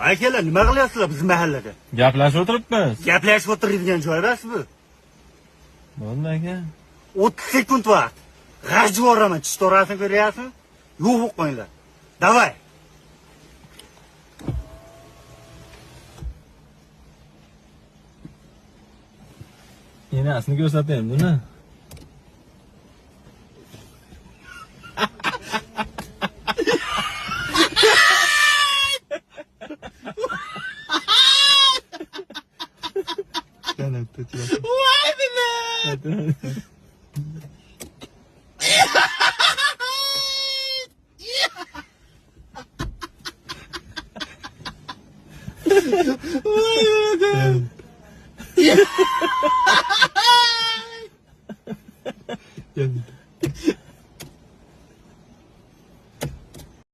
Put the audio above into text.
Akalar, nima qilyapsizlar biz mahallada? Gaplashib o'tiribmiz. Gaplashib o'tiradigan joy emas bu. Bo'ldi aka. 30 sekund vaqt. G'ajib yuboraman, tish to'rasini ko'ryapsizmi? Yo'q qo'yinglar. Davay. Enasini ko'rsataymi buni? Voy bilan. Voy